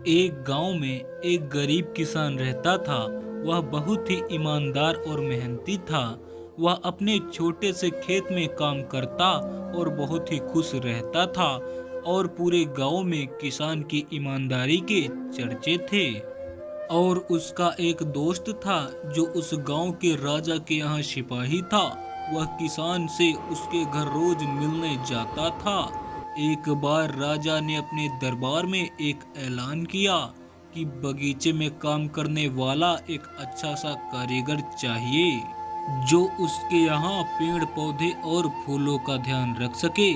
एक गांव में एक गरीब किसान रहता था। वह बहुत ही ईमानदार और मेहनती था। वह अपने छोटे से खेत में काम करता और बहुत ही खुश रहता था। और पूरे गांव में किसान की ईमानदारी के चर्चे थे। और उसका एक दोस्त था जो उस गांव के राजा के यहाँ सिपाही था। वह किसान से उसके घर रोज मिलने जाता था। एक बार राजा ने अपने दरबार में एक ऐलान किया कि बगीचे में काम करने वाला एक अच्छा सा कारीगर चाहिए जो उसके यहाँ पेड़ पौधे और फूलों का ध्यान रख सके।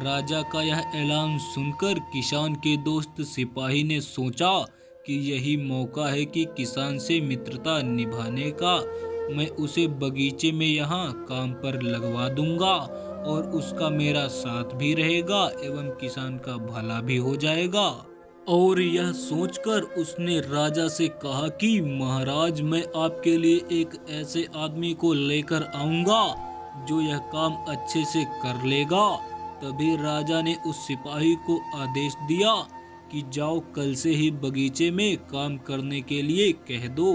राजा का यह ऐलान सुनकर किसान के दोस्त सिपाही ने सोचा कि यही मौका है कि किसान से मित्रता निभाने का। मैं उसे बगीचे में यहाँ काम पर लगवा दूंगा और उसका मेरा साथ भी रहेगा एवं किसान का भला भी हो जाएगा। और यह सोचकर उसने राजा से कहा कि महाराज, मैं आपके लिए एक ऐसे आदमी को लेकर आऊंगा जो यह काम अच्छे से कर लेगा। तभी राजा ने उस सिपाही को आदेश दिया कि जाओ, कल से ही बगीचे में काम करने के लिए कह दो।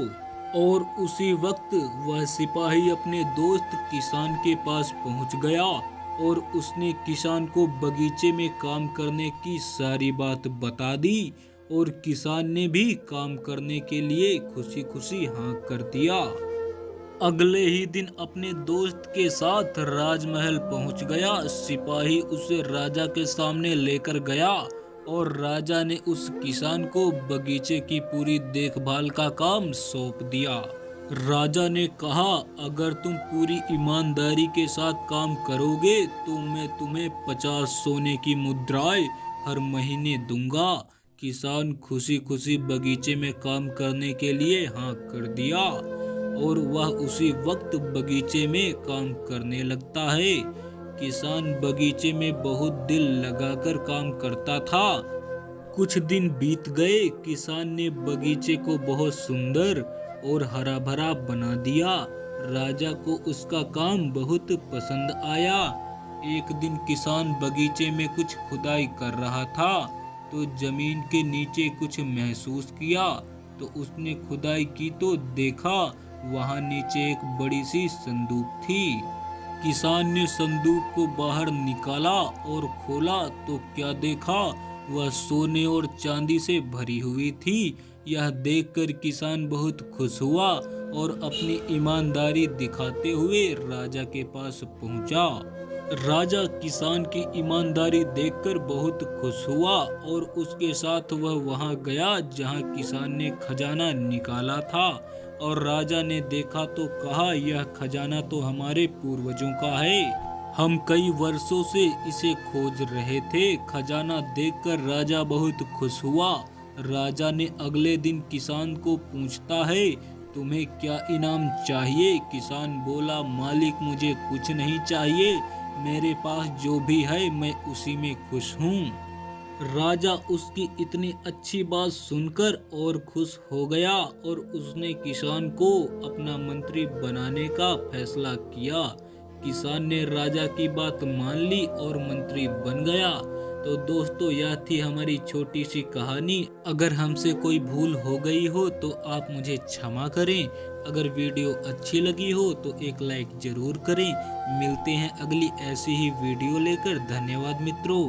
और उसी वक्त वह सिपाही अपने दोस्त किसान के पास पहुंच गया और उसने किसान को बगीचे में काम करने की सारी बात बता दी। और किसान ने भी काम करने के लिए खुशी खुशी हाँ कर दिया। अगले ही दिन अपने दोस्त के साथ राजमहल पहुंच गया। सिपाही उसे राजा के सामने लेकर गया और राजा ने उस किसान को बगीचे की पूरी देखभाल का काम सौंप दिया। राजा ने कहा, अगर तुम पूरी ईमानदारी के साथ काम करोगे तो मैं तुम्हें 50 सोने की मुद्राएं हर महीने दूंगा। किसान खुशी खुशी बगीचे में काम करने के लिए हाँ कर दिया और वह उसी वक्त बगीचे में काम करने लगता है। किसान बगीचे में बहुत दिल लगाकर काम करता था। कुछ दिन बीत गए। किसान ने बगीचे को बहुत सुंदर और हरा भरा बना दिया। राजा को उसका काम बहुत पसंद आया। एक दिन किसान बगीचे में कुछ खुदाई कर रहा था तो जमीन के नीचे कुछ महसूस किया। तो उसने खुदाई की तो देखा वहां नीचे एक बड़ी सी संदूक थी। किसान ने संदूक को बाहर निकाला और खोला तो क्या देखा, वह सोने और चांदी से भरी हुई थी। यह देखकर किसान बहुत खुश हुआ और अपनी ईमानदारी दिखाते हुए राजा के पास पहुंचा। राजा किसान की ईमानदारी देखकर बहुत खुश हुआ और उसके साथ वह वहां गया जहां किसान ने खजाना निकाला था। और राजा ने देखा तो कहा, यह खजाना तो हमारे पूर्वजों का है। हम कई वर्षों से इसे खोज रहे थे। खजाना देखकर राजा बहुत खुश हुआ। राजा ने अगले दिन किसान को पूछता है, तुम्हें क्या इनाम चाहिए? किसान बोला, मालिक मुझे कुछ नहीं चाहिए, मेरे पास जो भी है मैं उसी में खुश हूँ। राजा उसकी इतनी अच्छी बात सुनकर और खुश हो गया और उसने किसान को अपना मंत्री बनाने का फैसला किया। किसान ने राजा की बात मान ली और मंत्री बन गया। तो दोस्तों, यह थी हमारी छोटी सी कहानी। अगर हमसे कोई भूल हो गई हो तो आप मुझे क्षमा करें। अगर वीडियो अच्छी लगी हो तो एक लाइक जरूर करें। मिलते हैं अगली ऐसी ही वीडियो लेकर। धन्यवाद मित्रों।